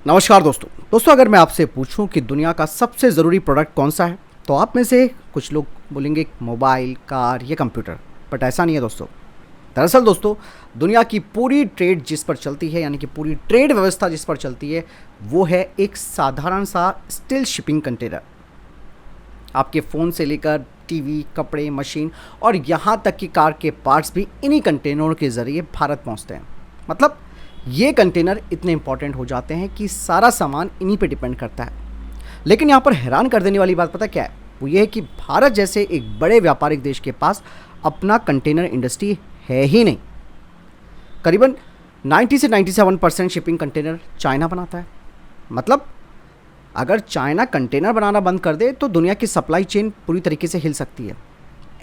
नमस्कार दोस्तों अगर मैं आपसे पूछूं कि दुनिया का सबसे ज़रूरी प्रोडक्ट कौन सा है तो आप में से कुछ लोग बोलेंगे मोबाइल, कार या कंप्यूटर। बट ऐसा नहीं है दोस्तों। दरअसल दोस्तों, दुनिया की पूरी ट्रेड जिस पर चलती है, यानी कि पूरी ट्रेड व्यवस्था जिस पर चलती है, वो है एक साधारण सा स्टील शिपिंग कंटेनर। आपके फ़ोन से लेकर टीवी, कपड़े, मशीन और यहाँ तक कि कार के पार्ट्स भी इन्हीं कंटेनरों के ज़रिए भारत पहुँचते हैं। मतलब ये कंटेनर इतने इंपॉर्टेंट हो जाते हैं कि सारा सामान इन्हीं पे डिपेंड करता है। लेकिन यहाँ पर हैरान कर देने वाली बात पता क्या है? वो ये है कि भारत जैसे एक बड़े व्यापारिक देश के पास अपना कंटेनर इंडस्ट्री है ही नहीं। करीबन 90 से 97% शिपिंग कंटेनर चाइना बनाता है। मतलब अगर चाइना कंटेनर बनाना बंद कर दे तो दुनिया की सप्लाई चेन पूरी तरीके से हिल सकती है।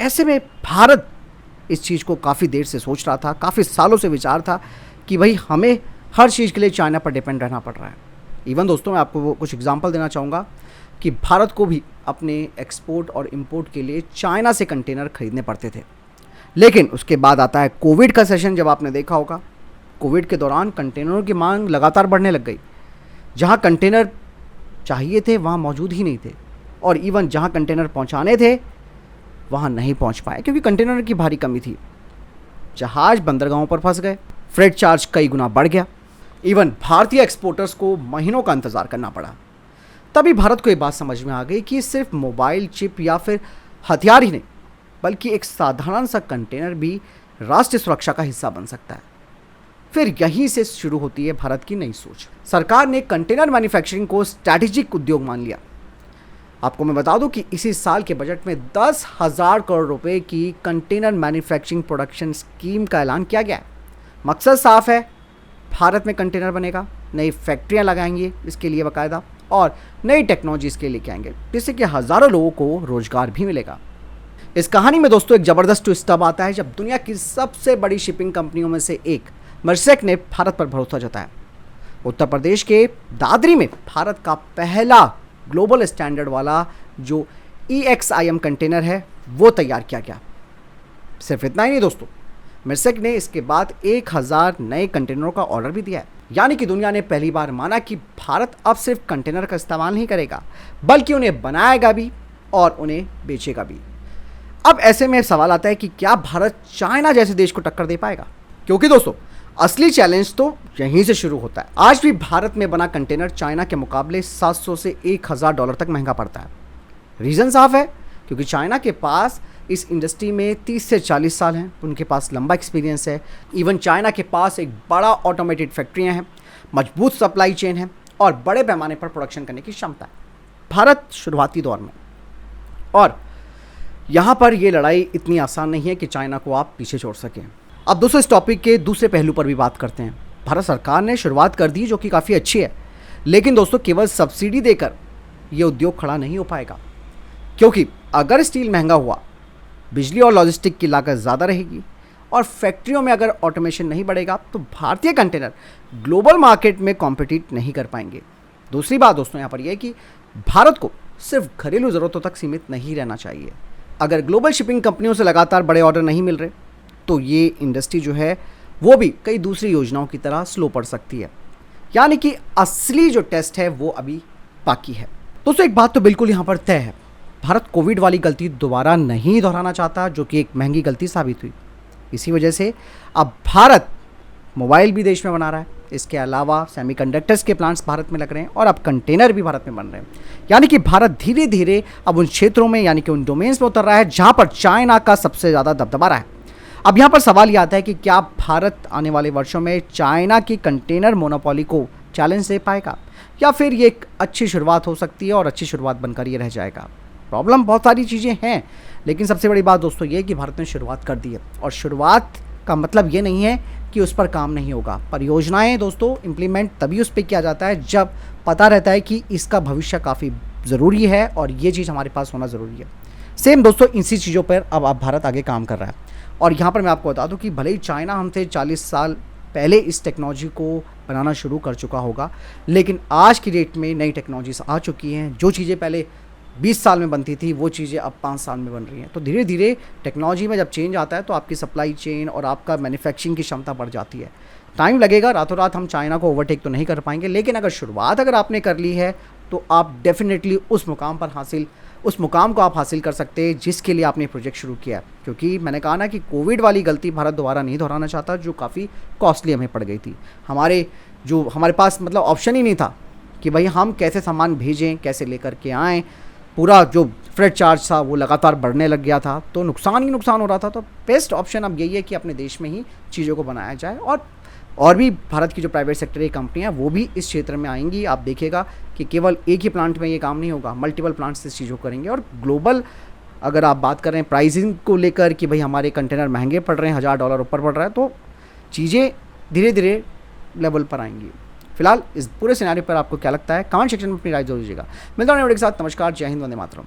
ऐसे में भारत इस चीज़ को काफ़ी देर से सोच रहा था, काफ़ी सालों से विचार था कि भाई हमें हर चीज़ के लिए चाइना पर डिपेंड रहना पड़ रहा है। इवन दोस्तों, मैं आपको वो कुछ एग्जांपल देना चाहूँगा कि भारत को भी अपने एक्सपोर्ट और इंपोर्ट के लिए चाइना से कंटेनर खरीदने पड़ते थे। लेकिन उसके बाद आता है कोविड का सेशन। जब आपने देखा होगा, कोविड के दौरान कंटेनरों की मांग लगातार बढ़ने लग गई। जहाँ कंटेनर चाहिए थे वहाँ मौजूद ही नहीं थे, और इवन जहाँ कंटेनर पहुँचाने थे वहाँ नहीं पहुँच पाए क्योंकि कंटेनर की भारी कमी थी। जहाज़ बंदरगाहों पर फंस गए, फ्रेट चार्ज कई गुना बढ़ गया। इवन भारतीय एक्सपोर्टर्स को महीनों का इंतज़ार करना पड़ा। तभी भारत को ये बात समझ में आ गई कि सिर्फ मोबाइल चिप या फिर हथियार ही नहीं, बल्कि एक साधारण सा कंटेनर भी राष्ट्रीय सुरक्षा का हिस्सा बन सकता है। फिर यहीं से शुरू होती है भारत की नई सोच। सरकार ने कंटेनर मैन्युफैक्चरिंग को स्ट्रैटेजिक उद्योग मान लिया। आपको मैं बता दूं कि इसी साल के बजट में 10,000 करोड़ रुपए की कंटेनर मैन्युफैक्चरिंग प्रोडक्शन स्कीम का ऐलान किया गया है। मकसद साफ है, भारत में कंटेनर बनेगा, नई फैक्ट्रियां लगाएंगे इसके लिए बाकायदा, और नई टेक्नोलॉजी इसके लिए लेके आएंगे, जिससे कि हज़ारों लोगों को रोजगार भी मिलेगा। इस कहानी में दोस्तों एक ज़बरदस्त ट्विस्ट तब आता है जब दुनिया की सबसे बड़ी शिपिंग कंपनियों में से एक मर्सेक ने भारत पर भरोसा जताया। उत्तर प्रदेश के दादरी में भारत का पहला ग्लोबल स्टैंडर्ड वाला जो EXIM कंटेनर है वो तैयार किया गया। सिर्फ इतना ही नहीं दोस्तों, मर्सेक ने इसके बाद 1000 नए कंटेनरों का ऑर्डर भी दिया है। यानी कि दुनिया ने पहली बार माना कि भारत अब सिर्फ कंटेनर का इस्तेमाल नहीं करेगा, बल्कि उन्हें बनाएगा भी और उन्हें बेचेगा भी। अब ऐसे में सवाल आता है कि क्या भारत चाइना जैसे देश को टक्कर दे पाएगा? क्योंकि दोस्तों असली चैलेंज तो यहीं से शुरू होता है। आज भी भारत में बना कंटेनर चाइना के मुकाबले 700 से 1000 डॉलर तक महंगा पड़ता है। रीज़न साफ है, क्योंकि चाइना के पास इस इंडस्ट्री में 30 से 40 साल हैं, उनके पास लंबा एक्सपीरियंस है। इवन चाइना के पास एक बड़ा ऑटोमेटेड फैक्ट्रियां हैं, मजबूत सप्लाई चेन है और बड़े पैमाने पर प्रोडक्शन करने की क्षमता है। भारत शुरुआती दौर में, और यहाँ पर ये लड़ाई इतनी आसान नहीं है कि चाइना को आप पीछे छोड़ सकें। अब दोस्तों इस टॉपिक के दूसरे पहलू पर भी बात करते हैं। भारत सरकार ने शुरुआत कर दी जो कि काफ़ी अच्छी है, लेकिन दोस्तों केवल सब्सिडी देकर ये उद्योग खड़ा नहीं हो पाएगा, क्योंकि अगर स्टील महंगा हुआ, बिजली और लॉजिस्टिक की लागत ज़्यादा रहेगी, और फैक्ट्रियों में अगर ऑटोमेशन नहीं बढ़ेगा तो भारतीय कंटेनर ग्लोबल मार्केट में कॉम्पिटिट नहीं कर पाएंगे। दूसरी बात दोस्तों यहाँ पर यह है कि भारत को सिर्फ घरेलू ज़रूरतों तक सीमित नहीं रहना चाहिए। अगर ग्लोबल शिपिंग कंपनियों से लगातार बड़े ऑर्डर नहीं मिल रहे तो ये इंडस्ट्री जो है वो भी कई दूसरी योजनाओं की तरह स्लो पड़ सकती है। यानी कि असली जो टेस्ट है वो अभी बाकी है। दोस्तों एक बात तो बिल्कुल यहाँ पर तय है, भारत कोविड वाली गलती दोबारा नहीं दोहराना चाहता, जो कि एक महंगी गलती साबित हुई। इसी वजह से अब भारत मोबाइल भी देश में बना रहा है, इसके अलावा सेमीकंडक्टर्स के प्लांट्स भारत में लग रहे हैं, और अब कंटेनर भी भारत में बन रहे हैं। यानी कि भारत धीरे धीरे अब उन क्षेत्रों में, यानी कि उन डोमेन्स में उतर रहा है जहाँ पर चाइना का सबसे ज़्यादा दबदबा रहा है। अब यहाँ पर सवाल ये आता है कि क्या भारत आने वाले वर्षों में चाइना की कंटेनर मोनोपोली को चैलेंज दे पाएगा, या फिर ये एक अच्छी शुरुआत हो सकती है और अच्छी शुरुआत बनकर ये रह जाएगा। प्रॉब्लम बहुत सारी चीज़ें हैं, लेकिन सबसे बड़ी बात दोस्तों ये है कि भारत ने शुरुआत कर दी है, और शुरुआत का मतलब ये नहीं है कि उस पर काम नहीं होगा। परियोजनाएं दोस्तों इम्प्लीमेंट तभी उस पर किया जाता है जब पता रहता है कि इसका भविष्य काफ़ी ज़रूरी है और ये चीज़ हमारे पास होना ज़रूरी है। सेम दोस्तों इसी चीज़ों पर अब भारत आगे काम कर रहा है। और यहाँ पर मैं आपको बता दूँ कि भले ही चाइना हमसे 40 साल पहले इस टेक्नोलॉजी को बनाना शुरू कर चुका होगा, लेकिन आज की डेट में नई टेक्नोलॉजीज आ चुकी हैं। जो चीज़ें पहले 20 साल में बनती थी वो चीज़ें अब 5 साल में बन रही हैं। तो धीरे धीरे टेक्नोलॉजी में जब चेंज आता है तो आपकी सप्लाई चेन और आपका मैन्युफैक्चरिंग की क्षमता बढ़ जाती है। टाइम लगेगा, रातों रात हम चाइना को ओवरटेक तो नहीं कर पाएंगे, लेकिन अगर शुरुआत अगर आपने कर ली है तो आप डेफिनेटली उस मुकाम को आप हासिल कर सकते हैं जिसके लिए आपने प्रोजेक्ट शुरू किया है। क्योंकि मैंने कहा ना कि कोविड वाली गलती भारत दोबारा नहीं दोहराना चाहता, जो काफ़ी कॉस्टली हमें पड़ गई थी। हमारे पास मतलब ऑप्शन ही नहीं था कि भाई हम कैसे सामान भेजें, कैसे लेकर के आएँ। पूरा जो फ्रेट चार्ज था वो लगातार बढ़ने लग गया था, तो नुकसान ही नुकसान हो रहा था। तो बेस्ट ऑप्शन अब यही है कि अपने देश में ही चीज़ों को बनाया जाए, और भी भारत की जो प्राइवेट सेक्टर की कंपनियां वो भी इस क्षेत्र में आएंगी। आप देखिएगा कि केवल एक ही प्लांट में ये काम नहीं होगा, मल्टीपल प्लांट्स इस चीज़ों को करेंगे। और ग्लोबल अगर आप बात करें प्राइसिंग को लेकर कि भाई हमारे कंटेनर महंगे पड़ रहे हैं, $1000 ऊपर पड़ रहा है, तो चीज़ें धीरे धीरे लेवल पर आएंगी। फिलहाल इस पूरे सिनेरियो पर आपको क्या लगता है, कमेंट सेक्शन में अपनी राय जरूर दीजिएगा। मिलता हूं नए वीडियो के साथ। नमस्कार, जय हिंद, वंदे मातरम।